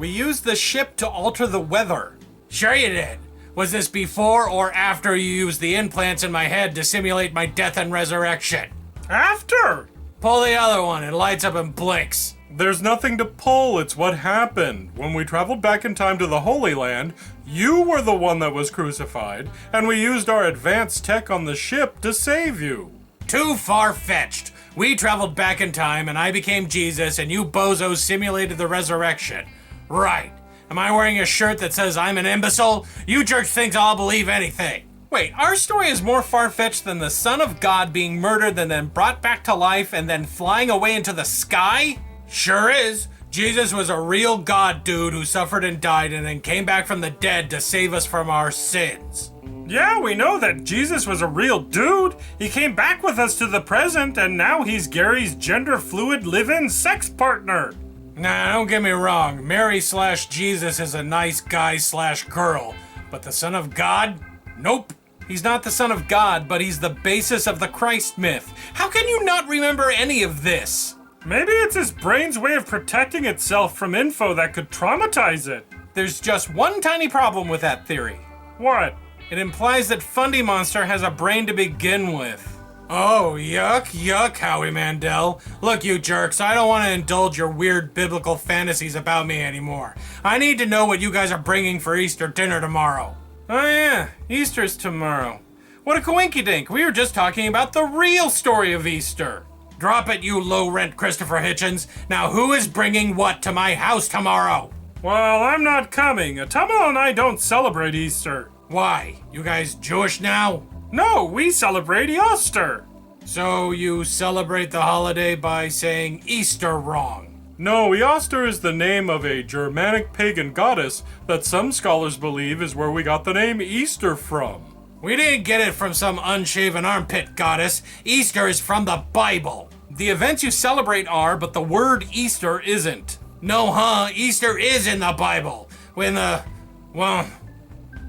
We used the ship to alter the weather. Sure you did. Was this before or after you used the implants in my head to simulate my death and resurrection? After! Pull the other one, it lights up and blinks. There's nothing to pull, it's what happened. When we traveled back in time to the Holy Land, you were the one that was crucified, and we used our advanced tech on the ship to save you. Too far-fetched. We traveled back in time and I became Jesus and you bozos simulated the resurrection. Right. Am I wearing a shirt that says I'm an imbecile? You jerks think I'll believe anything. Wait, our story is more far-fetched than the Son of God being murdered and then brought back to life and then flying away into the sky? Sure is. Jesus was a real God dude who suffered and died and then came back from the dead to save us from our sins. Yeah, we know that Jesus was a real dude. He came back with us to the present, and now he's Gary's gender-fluid live-in sex partner. Nah, don't get me wrong. Mary/Jesus is a nice guy/girl. But the Son of God? Nope. He's not the Son of God, but he's the basis of the Christ myth. How can you not remember any of this? Maybe it's his brain's way of protecting itself from info that could traumatize it. There's just one tiny problem with that theory. What? It implies that Fundy Monster has a brain to begin with. Oh, yuck, Howie Mandel. Look, you jerks, I don't want to indulge your weird biblical fantasies about me anymore. I need to know what you guys are bringing for Easter dinner tomorrow. Oh yeah, Easter's tomorrow. What a coinkydink, we were just talking about the real story of Easter. Drop it, you low-rent Christopher Hitchens. Now who is bringing what to my house tomorrow? Well, I'm not coming. Tremelo and I don't celebrate Easter. Why? You guys Jewish now? No, we celebrate Eas-turds. So you celebrate the holiday by saying Easter wrong? No, Eas-turds is the name of a Germanic pagan goddess that some scholars believe is where we got the name Easter from. We didn't get it from some unshaven armpit goddess. Easter is from the Bible. The events you celebrate are, but the word Easter isn't. No, Easter is in the Bible. Well,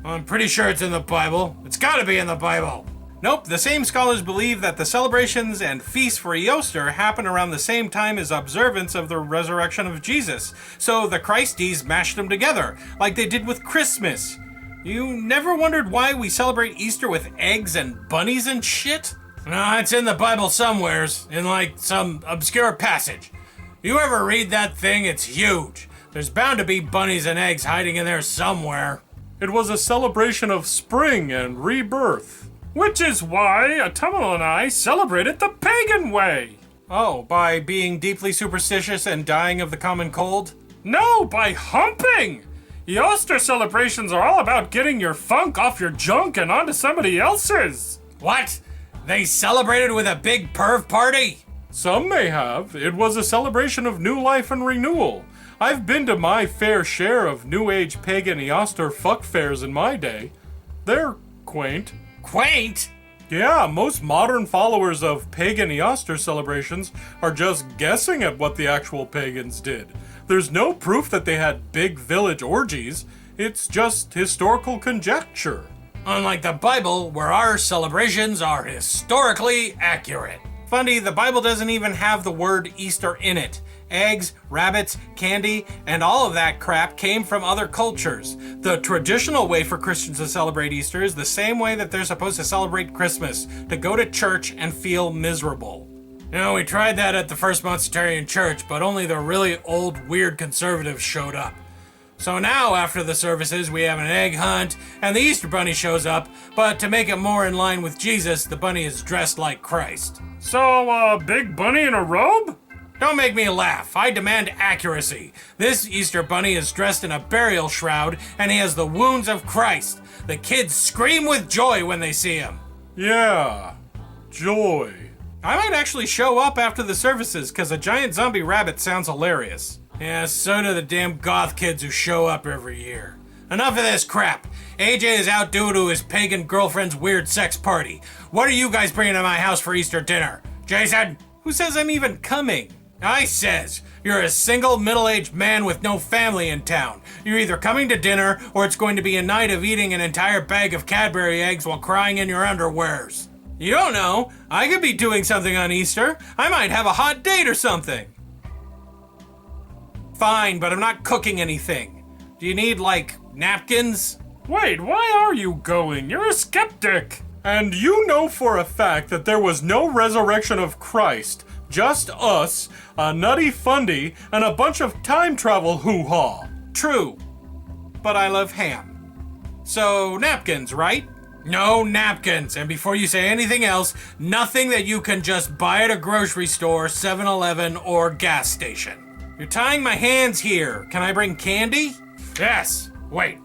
I'm pretty sure it's in the Bible. It's gotta be in the Bible. Nope, the same scholars believe that the celebrations and feasts for Easter happen around the same time as observance of the resurrection of Jesus. So the Christies mashed them together, like they did with Christmas. You never wondered why we celebrate Easter with eggs and bunnies and shit? No, it's in the Bible somewheres, in like some obscure passage. You ever read that thing? It's huge. There's bound to be bunnies and eggs hiding in there somewhere. It was a celebration of spring and rebirth, which is why Tremelo and I celebrate it the pagan way. Oh, by being deeply superstitious and dying of the common cold? No, by humping! Easter celebrations are all about getting your funk off your junk and onto somebody else's. What? They celebrated with a big perv party? Some may have. It was a celebration of new life and renewal. I've been to my fair share of New Age pagan Easter fuck fairs in my day. They're quaint. Quaint? Yeah, most modern followers of pagan Easter celebrations are just guessing at what the actual pagans did. There's no proof that they had big village orgies. It's just historical conjecture. Unlike the Bible, where our celebrations are historically accurate. Funny, the Bible doesn't even have the word Easter in it. Eggs, rabbits, candy, and all of that crap came from other cultures. The traditional way for Christians to celebrate Easter is the same way that they're supposed to celebrate Christmas, to go to church and feel miserable. You know, we tried that at the First Monstarian Church, but only the really old, weird conservatives showed up. So now, after the services, we have an egg hunt, and the Easter Bunny shows up, but to make it more in line with Jesus, the bunny is dressed like Christ. So, a big bunny in a robe? Don't make me laugh. I demand accuracy. This Easter Bunny is dressed in a burial shroud, and he has the wounds of Christ. The kids scream with joy when they see him. Yeah, joy. I might actually show up after the services, because a giant zombie rabbit sounds hilarious. Yeah, so do the damn goth kids who show up every year. Enough of this crap. AJ is out due to his pagan girlfriend's weird sex party. What are you guys bringing to my house for Easter dinner? Jason? Who says I'm even coming? I says, you're a single middle-aged man with no family in town. You're either coming to dinner, or it's going to be a night of eating an entire bag of Cadbury eggs while crying in your underwears. You don't know. I could be doing something on Easter. I might have a hot date or something. Fine, but I'm not cooking anything. Do you need, like, napkins? Wait, why are you going? You're a skeptic. And you know for a fact that there was no resurrection of Christ. Just us, a nutty fundy, and a bunch of time travel hoo-ha. True, but I love ham. So, napkins, right? No napkins, and before you say anything else, nothing that you can just buy at a grocery store, 7-Eleven, or gas station. You're tying my hands here. Can I bring candy? Yes. Wait.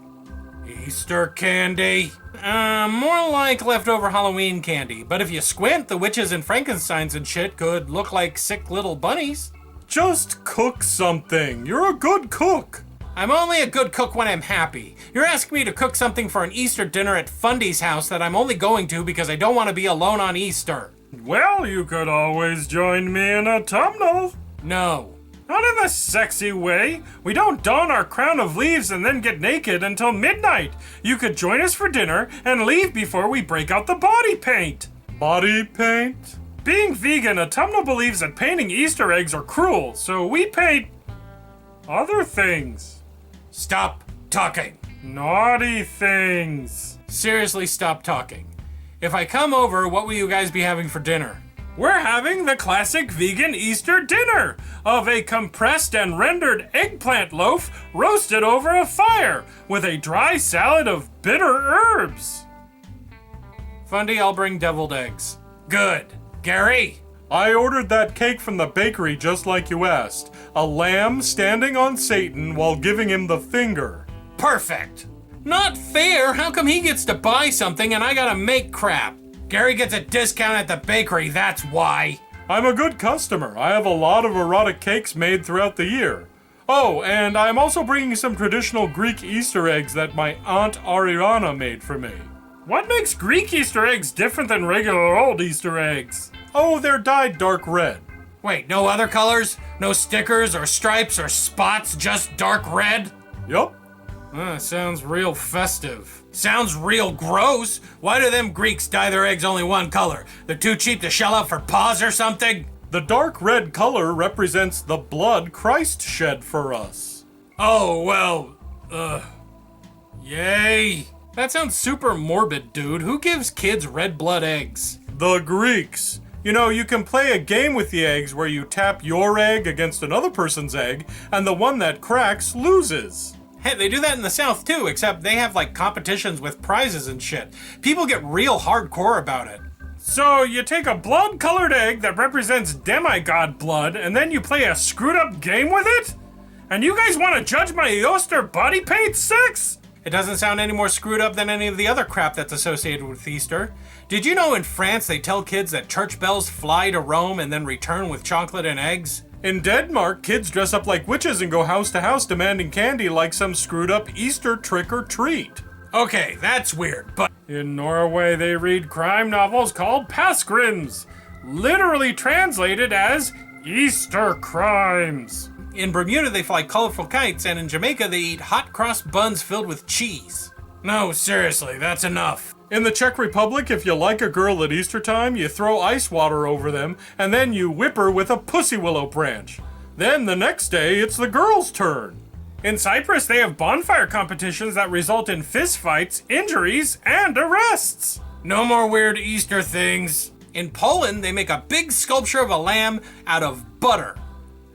Easter candy? More like leftover Halloween candy, but if you squint, the witches and Frankensteins and shit could look like sick little bunnies. Just cook something. You're a good cook. I'm only a good cook when I'm happy. You're asking me to cook something for an Easter dinner at Fundy's house that I'm only going to because I don't want to be alone on Easter. Well, you could always join me in autumnal. No. Not in the sexy way. We don't don our crown of leaves and then get naked until midnight. You could join us for dinner and leave before we break out the body paint. Body paint? Being vegan, autumnal believes that painting Easter eggs are cruel, so we paint other things. Stop talking. Naughty things. Seriously, stop talking. If I come over, what will you guys be having for dinner? We're having the classic vegan Easter dinner of a compressed and rendered eggplant loaf roasted over a fire with a dry salad of bitter herbs. Fundy, I'll bring deviled eggs. Good. Gary? I ordered that cake from the bakery just like you asked. A lamb standing on Satan while giving him the finger. Perfect. Not fair. How come he gets to buy something and I gotta make crap? Gary gets a discount at the bakery, that's why. I'm a good customer. I have a lot of erotic cakes made throughout the year. Oh, and I'm also bringing some traditional Greek Easter eggs that my Aunt Ariana made for me. What makes Greek Easter eggs different than regular old Easter eggs? Oh, they're dyed dark red. Wait, no other colors? No stickers or stripes or spots, just dark red? Yup. Sounds real festive. Sounds real gross. Why do them Greeks dye their eggs only one color? They're too cheap to shell out for paws or something? The dark red color represents the blood Christ shed for us. Oh, well, yay. That sounds super morbid, dude. Who gives kids red blood eggs? The Greeks. You know, you can play a game with the eggs where you tap your egg against another person's egg, and the one that cracks loses. Hey, they do that in the South too, except they have like competitions with prizes and shit. People get real hardcore about it. So you take a blood-colored egg that represents demigod blood, and then you play a screwed-up game with it? And you guys want to judge my Easter body paint sex? It doesn't sound any more screwed up than any of the other crap that's associated with Easter. Did you know in France they tell kids that church bells fly to Rome and then return with chocolate and eggs? In Denmark, kids dress up like witches and go house to house demanding candy like some screwed up Easter trick or treat. Okay, that's weird, but... In Norway, they read crime novels called paskrims, literally translated as Easter crimes. In Bermuda, they fly colorful kites, and in Jamaica, they eat hot cross buns filled with cheese. No, seriously, that's enough. In the Czech Republic, if you like a girl at Easter time, you throw ice water over them, and then you whip her with a pussy willow branch. Then the next day, it's the girl's turn. In Cyprus, they have bonfire competitions that result in fistfights, injuries, and arrests. No more weird Easter things. In Poland, they make a big sculpture of a lamb out of butter,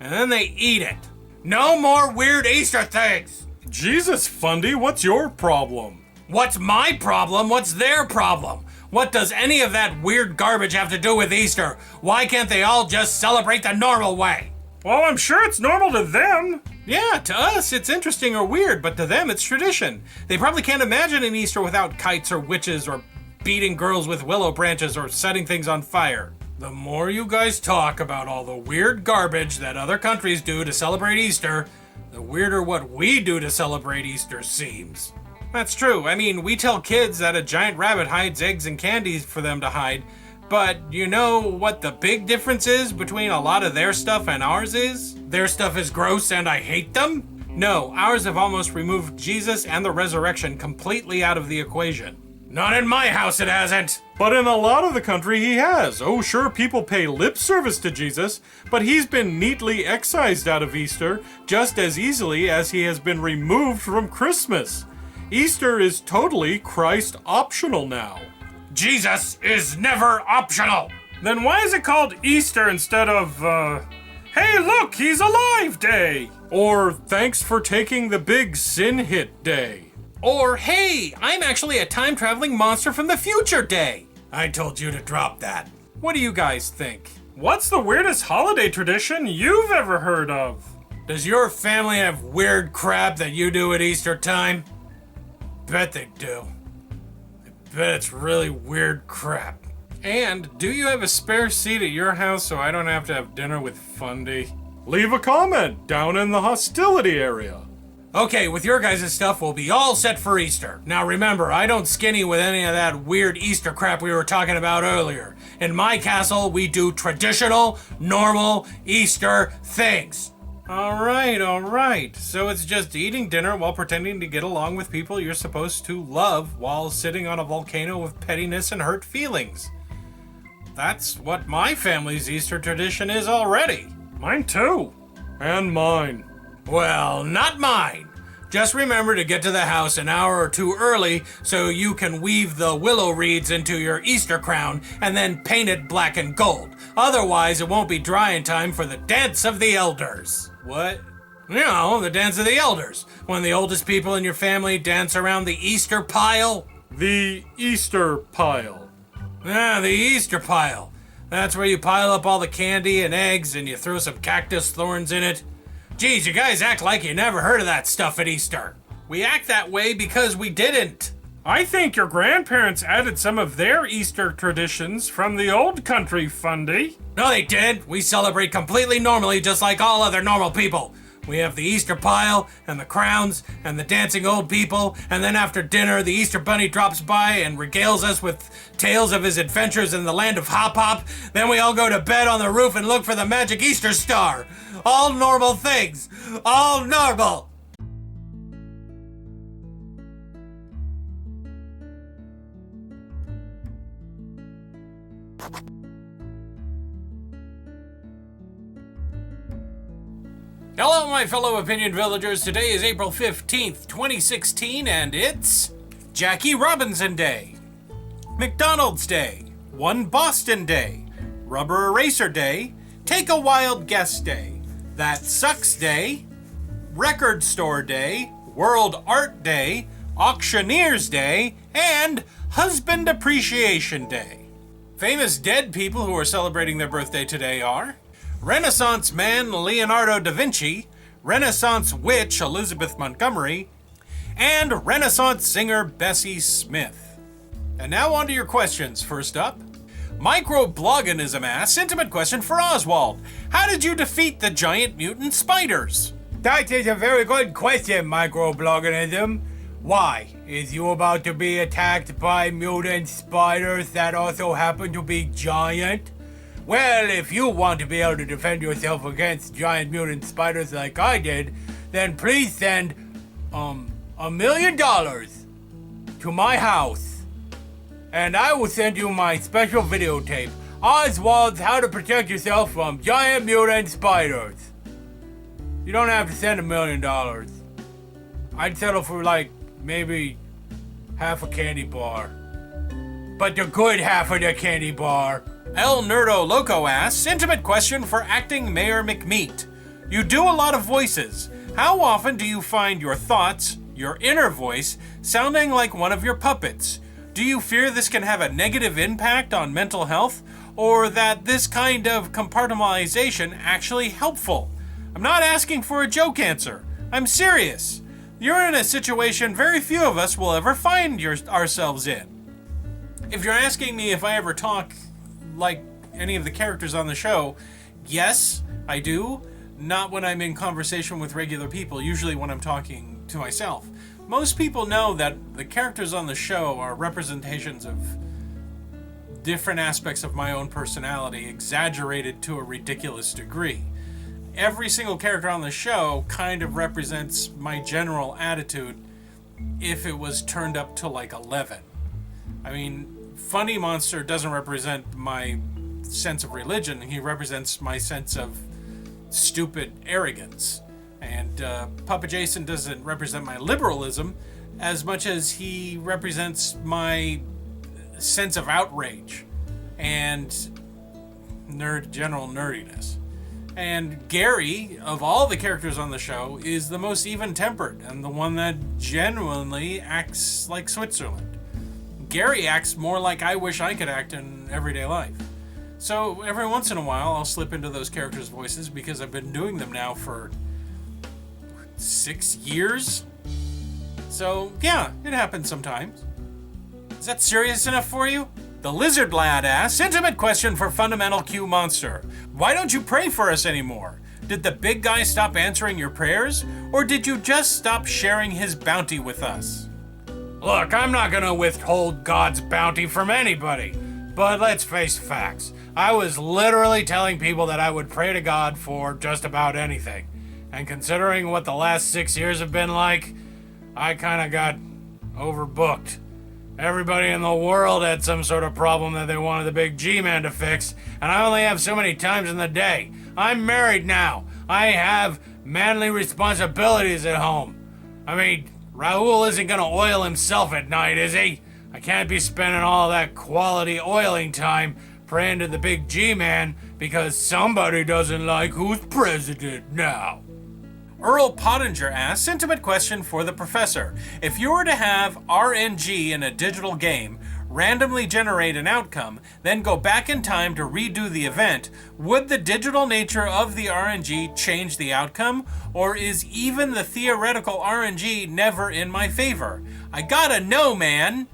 and then they eat it. No more weird Easter things. Jesus, Fundy, what's your problem? What's my problem? What's their problem? What does any of that weird garbage have to do with Easter? Why can't they all just celebrate the normal way? Well, I'm sure it's normal to them. Yeah, to us it's interesting or weird, but to them it's tradition. They probably can't imagine an Easter without kites or witches or beating girls with willow branches or setting things on fire. The more you guys talk about all the weird garbage that other countries do to celebrate Easter, the weirder what we do to celebrate Easter seems. That's true. I mean, we tell kids that a giant rabbit hides eggs and candies for them to hide, but you know what the big difference is between a lot of their stuff and ours is? Their stuff is gross and I hate them? No, ours have almost removed Jesus and the resurrection completely out of the equation. Not in my house it hasn't. But in a lot of the country he has. Oh, sure, people pay lip service to Jesus, but he's been neatly excised out of Easter just as easily as he has been removed from Christmas. Easter is totally Christ optional now. Jesus is never optional. Then why is it called Easter instead of, hey look, he's alive day? Or thanks for taking the big sin hit day? Or, hey, I'm actually a time-traveling monster from the future day. I told you to drop that. What do you guys think? What's the weirdest holiday tradition you've ever heard of? Does your family have weird crap that you do at Easter time? Bet they do. I bet it's really weird crap. And do you have a spare seat at your house so I don't have to have dinner with Fundy? Leave a comment down in the hostility area. Okay, with your guys' stuff, we'll be all set for Easter. Now remember, I don't skinny with any of that weird Easter crap we were talking about earlier. In my castle, we do traditional, normal Easter things. Alright. So it's just eating dinner while pretending to get along with people you're supposed to love while sitting on a volcano of pettiness and hurt feelings. That's what my family's Easter tradition is already. Mine too. And mine. Well, not mine. Just remember to get to the house an hour or two early so you can weave the willow reeds into your Easter crown and then paint it black and gold. Otherwise, it won't be dry in time for the Dance of the Elders. What? You know, the Dance of the Elders. When the oldest people in your family dance around the Easter pile. The Easter pile. Ah, the Easter pile. That's where you pile up all the candy and eggs and you throw some cactus thorns in it. Geez, you guys act like you never heard of that stuff at Easter. We act that way because we didn't. I think your grandparents added some of their Easter traditions from the old country, Fundy. No, they didn't. We celebrate completely normally, just like all other normal people. We have the Easter pile, and the crowns, and the dancing old people, and then after dinner, the Easter Bunny drops by and regales us with tales of his adventures in the land of Hop Hop. Then we all go to bed on the roof and look for the magic Easter star. All normal things. All normal. Hello, my fellow Opinion Villagers. Today is April 15th, 2016, and it's Jackie Robinson Day, McDonald's Day, One Boston Day, Rubber Eraser Day, Take a Wild Guess Day, That Sucks Day, Record Store Day, World Art Day, Auctioneers Day, and Husband Appreciation Day. Famous dead people who are celebrating their birthday today are Renaissance man Leonardo da Vinci, Renaissance witch Elizabeth Montgomery, and Renaissance singer Bessie Smith. And now on to your questions. First up, Microbloganism asks, intimate question for Oswald. How did you defeat the giant mutant spiders? That is a very good question, Microbloganism. Why? Is you about to be attacked by mutant spiders that also happen to be giant? Well, if you want to be able to defend yourself against giant mutant spiders like I did, then please send, $1 million to my house. And I will send you my special videotape, Oswald's How to Protect Yourself from Giant Mutant Spiders. You don't have to send $1 million. I'd settle for maybe half a candy bar. But the good half of the candy bar. El Nerdo Loco asks, intimate question for acting Mayor McMeat. You do a lot of voices. How often do you find your thoughts, your inner voice, sounding like one of your puppets? Do you fear this can have a negative impact on mental health, or that this kind of compartmentalization actually helpful? I'm not asking for a joke answer. I'm serious. You're in a situation very few of us will ever find ourselves in. If you're asking me if I ever talk like any of the characters on the show, yes, I do. Not when I'm in conversation with regular people, usually when I'm talking to myself. Most people know that the characters on the show are representations of different aspects of my own personality, exaggerated to a ridiculous degree. Every single character on the show kind of represents my general attitude if it was turned up to 11. I mean, Funny Monster doesn't represent my sense of religion. He represents my sense of stupid arrogance. And Papa Jason doesn't represent my liberalism as much as he represents my sense of outrage and general nerdiness. And Gary, of all the characters on the show, is the most even-tempered and the one that genuinely acts like Switzerland. Gary acts more like I wish I could act in everyday life. So every once in a while, I'll slip into those characters' voices because I've been doing them now for 6 years. So yeah, it happens sometimes. Is that serious enough for you? The Lizard Lad asks, intimate question for Fundamental Q Monster. Why don't you pray for us anymore? Did the big guy stop answering your prayers? Or did you just stop sharing his bounty with us? Look, I'm not gonna withhold God's bounty from anybody. But let's face facts. I was literally telling people that I would pray to God for just about anything. And considering what the last 6 years have been like, I kinda got overbooked. Everybody in the world had some sort of problem that they wanted the big G-Man to fix, and I only have so many times in the day. I'm married now. I have manly responsibilities at home. I mean, Raoul isn't gonna oil himself at night, is he? I can't be spending all that quality oiling time praying to the big G-Man because somebody doesn't like who's president now. Earl Pottinger asks, intimate question for the professor. If you were to have RNG in a digital game, randomly generate an outcome, then go back in time to redo the event, would the digital nature of the RNG change the outcome? Or is even the theoretical RNG never in my favor? I gotta know, man.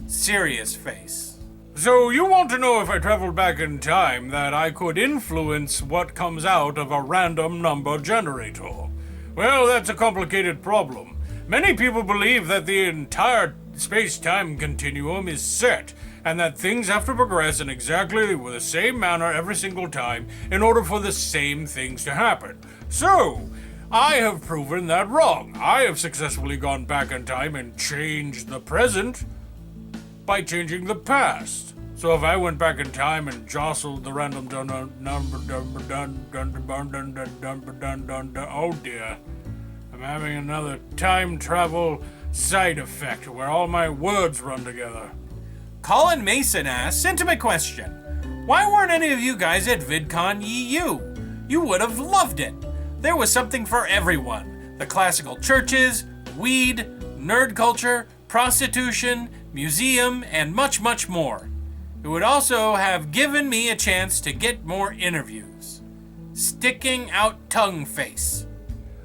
Serious face. So you want to know if I traveled back in time that I could influence what comes out of a random number generator? Well, that's a complicated problem. Many people believe that the entire space-time continuum is set, and that things have to progress in exactly the same manner every single time in order for the same things to happen. So, I have proven that wrong. I have successfully gone back in time and changed the present by changing the past. So if I went back in time and jostled the random number, oh dear, I'm having another time travel side effect where all my words run together. Colin Mason asks, intimate question. Why weren't any of you guys at VidCon EU? You would have loved it. There was something for everyone. The classical churches, weed, nerd culture, prostitution, museum, and much, much more. It would also have given me a chance to get more interviews. Sticking out tongue face.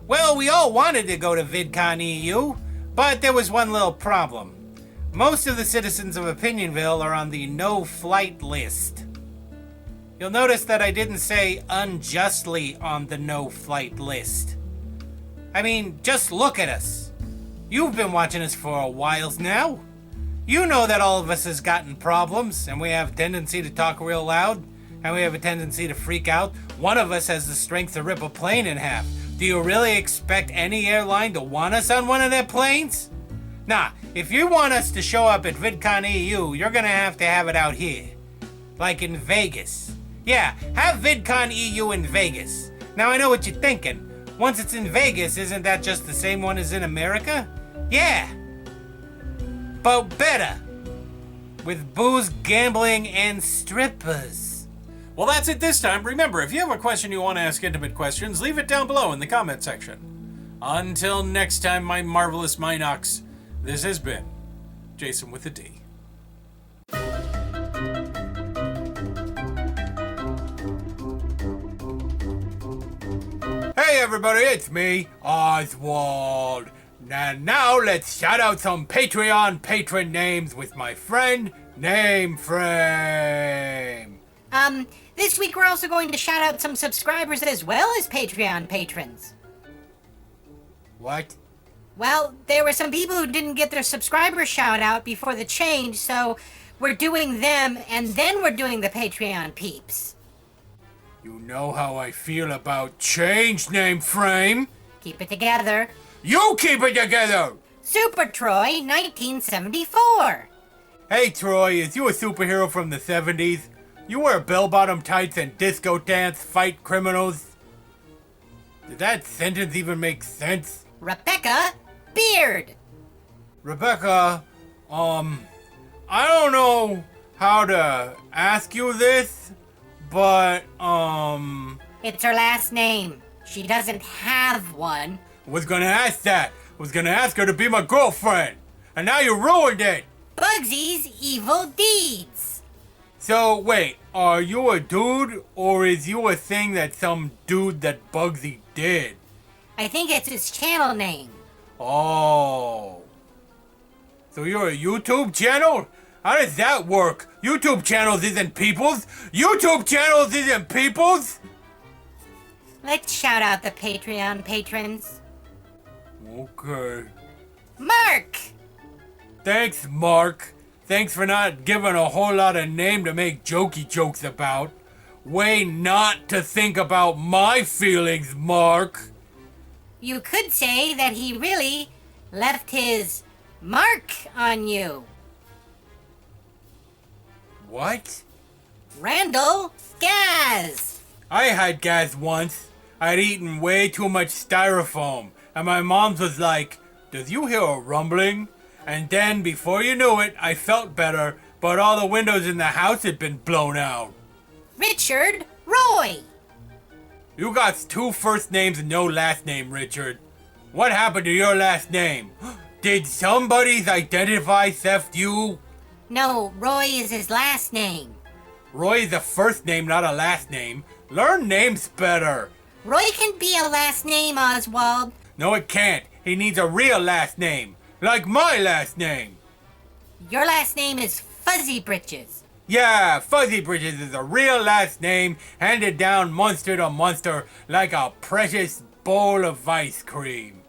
Well, we all wanted to go to VidCon EU, but there was one little problem. Most of the citizens of Opinion-Ville are on the no-flight list. You'll notice that I didn't say unjustly on the no-flight list. I mean, just look at us. You've been watching us for a while now. You know that all of us has gotten problems, and we have a tendency to talk real loud, and we have a tendency to freak out. One of us has the strength to rip a plane in half. Do you really expect any airline to want us on one of their planes? Nah, if you want us to show up at VidCon EU, you're gonna have to have it out here. Like in Vegas. Yeah, have VidCon EU in Vegas. Now I know what you're thinking. Once it's in Vegas, isn't that just the same one as in America? Yeah. But better. With booze, gambling, and strippers. Well, that's it this time. Remember, if you have a question you want to ask intimate questions, leave it down below in the comment section. Until next time, my marvelous Minox, this has been Jason with a D. Hey everybody, it's me, Oswald. Now let's shout out some Patreon patron names with my friend Name Frame. This week we're also going to shout out some subscribers as well as Patreon patrons. What? Well, there were some people who didn't get their subscriber shout out before the change, so we're doing them and then we're doing the Patreon peeps. You know how I feel about change, Name Frame. Keep it together. You keep it together! Super Troy, 1974. Hey, Troy, is you a superhero from the 70s? You wear bell-bottom tights and disco dance, fight criminals? Did that sentence even make sense? Rebecca Beard. Rebecca, I don't know how to ask you this, but, It's her last name. She doesn't have one. was gonna ask that. Was gonna ask her to be my girlfriend. And now you ruined it. Bugsy's Evil Deeds. So, wait, are you a dude, or is you a thing that some dude that Bugsy did? I think it's his channel name. Oh. So you're a YouTube channel? How does that work? YouTube channels isn't people's? YouTube channels isn't people's? Let's shout out the Patreon patrons. Okay. Mark! Thanks, Mark. Thanks for not giving a whole lot of name to make jokey jokes about. Way not to think about my feelings, Mark. You could say that he really left his mark on you. What? Randall Gaz. I had gas once. I'd eaten way too much styrofoam, and my mom was like, "Does you hear a rumbling?" And then, before you knew it, I felt better, but all the windows in the house had been blown out. Richard Roy. You got 2 first names and no last name, Richard. What happened to your last name? Did somebody's identify theft you? No, Roy is his last name. Roy is a first name, not a last name. Learn names better. Roy can be a last name, Oswald. No, it can't. He needs a real last name. Like my last name. Your last name is Fuzzy Britches. Yeah, Fuzzy Bridges is a real last name, handed down monster to monster like a precious bowl of ice cream.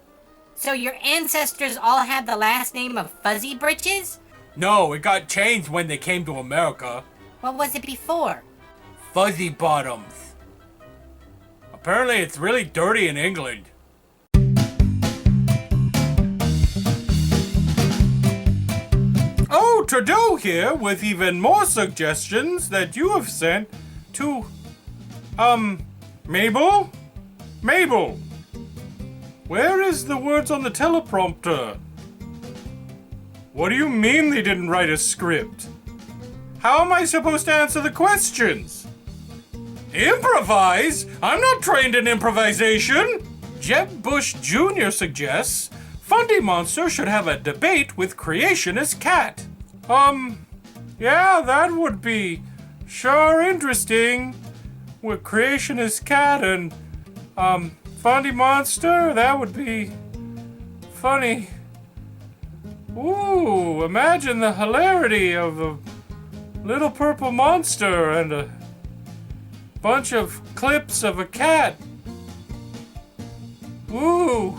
So your ancestors all had the last name of Fuzzy Britches? No, it got changed when they came to America. What was it before? Fuzzy Bottoms. Apparently it's really dirty in England. Oh, Trudeau here with even more suggestions that you have sent to, Mabel? Mabel! Where is the words on the teleprompter? What do you mean they didn't write a script? How am I supposed to answer the questions? Improvise? I'm not trained in improvisation! Jeb Bush Jr. suggests Fundy Monster should have a debate with Creationist Cat. Yeah, that would be sure interesting. With Creationist Cat and, Fundy Monster, that would be funny. Ooh, imagine the hilarity of a little purple monster and a bunch of clips of a cat. Ooh.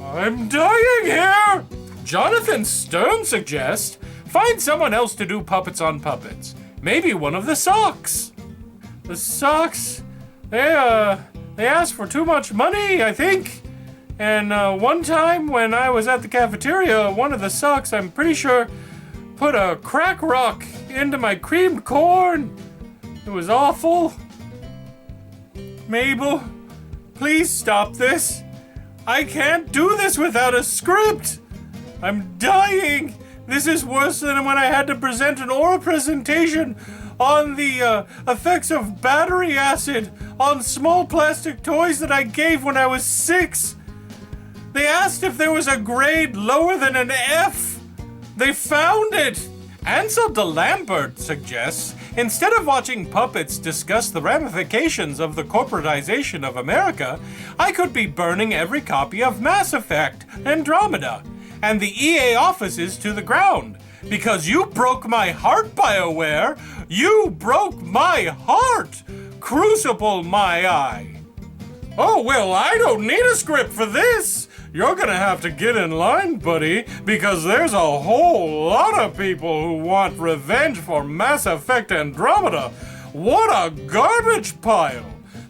I'm dying here! Jonathan Stern suggests find someone else to do puppets on puppets. Maybe one of the socks. The socks, they asked for too much money, I think. And one time when I was at the cafeteria, one of the socks, I'm pretty sure, put a crack rock into my creamed corn. It was awful. Mabel, please stop this. I can't do this without a script. I'm dying. This is worse than when I had to present an oral presentation on the effects of battery acid on small plastic toys that I gave when I was 6. They asked if there was a grade lower than an F. They found it. Ansel DeLambert suggests, instead of watching puppets discuss the ramifications of the corporatization of America, I could be burning every copy of Mass Effect Andromeda and the EA offices to the ground. Because you broke my heart, BioWare! You broke my heart! Crucible my eye! Oh, well, I don't need a script for this! You're gonna have to get in line, buddy, because there's a whole lot of people who want revenge for Mass Effect Andromeda. What a garbage pile!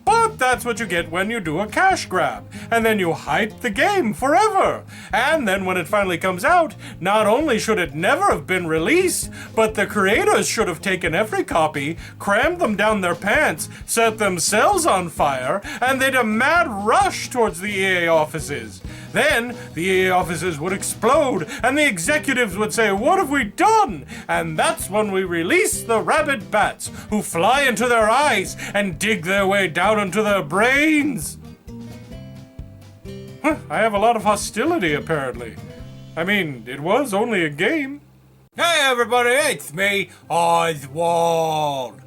But But that's what you get when you do a cash grab. And then you hype the game forever. And then when it finally comes out, not only should it never have been released, but the creators should have taken every copy, crammed them down their pants, set themselves on fire, and they'd a mad rush towards the EA offices. Then the EA offices would explode, and the executives would say, "What have we done?" And that's when we release the rabid bats, who fly into their eyes and dig their way down into their brains. I have a lot of hostility, apparently. I mean, it was only a game. Hey everybody, it's me, Oswald.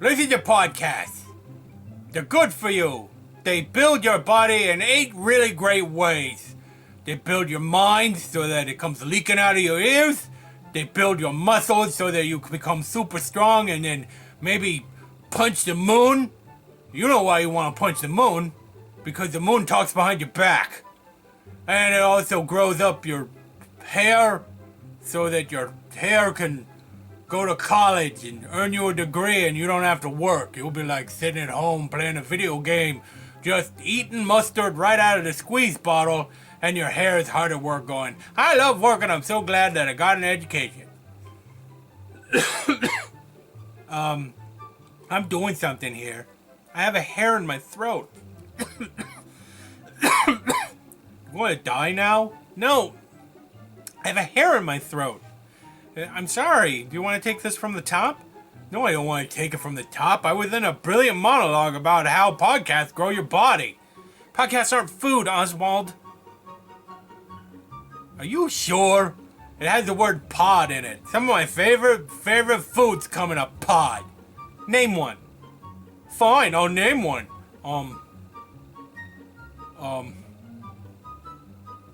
Listen to podcasts. They're good for you. They build your body in 8 really great ways. They build your mind so that it comes leaking out of your ears. They build your muscles so that you can become super strong and then maybe punch the moon. You know why you want to punch the moon. Because the moon talks behind your back. And it also grows up your hair so that your hair can go to college and earn you a degree and you don't have to work. You'll be like sitting at home playing a video game, just eating mustard right out of the squeeze bottle, and your hair is hard at work going, "I love working, I'm so glad that I got an education." I'm doing something here. I have a hair in my throat. You want to die now? No. I have a hair in my throat. I'm sorry. Do you want to take this from the top? No, I don't want to take it from the top. I was in a brilliant monologue about how podcasts grow your body. Podcasts aren't food, Oswald. Are you sure? It has the word pod in it. Some of my favorite foods come in a pod. Name one. Fine, I'll name one.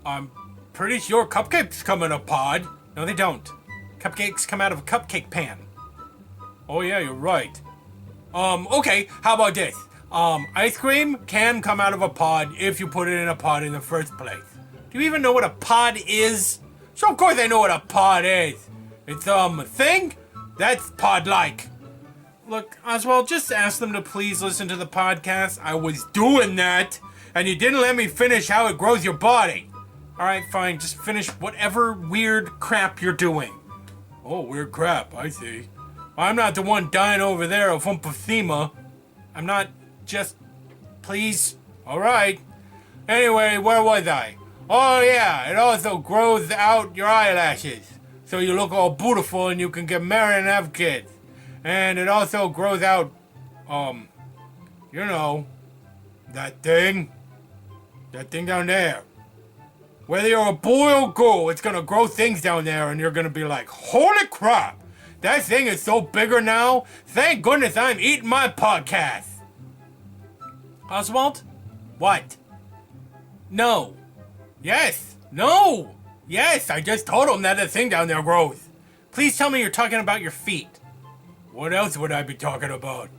I'm pretty sure cupcakes come in a pod. No, they don't. Cupcakes come out of a cupcake pan. Oh yeah, you're right. Okay, how about this? Ice cream can come out of a pod if you put it in a pod in the first place. Do you even know what a pod is? So of course I know what a pod is. It's, a thing that's pod-like. Look, Oswald, just ask them to please listen to the podcast. I was doing that, and you didn't let me finish how it grows your body. Alright, fine, just finish whatever weird crap you're doing. Oh, weird crap, I see. I'm not the one dying over there of emphysema. I'm not just... Please? Alright. Anyway, where was I? Oh yeah, it also grows out your eyelashes. So you look all beautiful and you can get married and have kids. And it also grows out, you know, that thing down there. Whether you're a boy or girl, it's gonna grow things down there and you're gonna be like, holy crap, that thing is so bigger now. Thank goodness I'm eating my podcast. Oswald? What? No. Yes. No. Yes, I just told him that the thing down there grows. Please tell me you're talking about your feet. What else would I be talking about?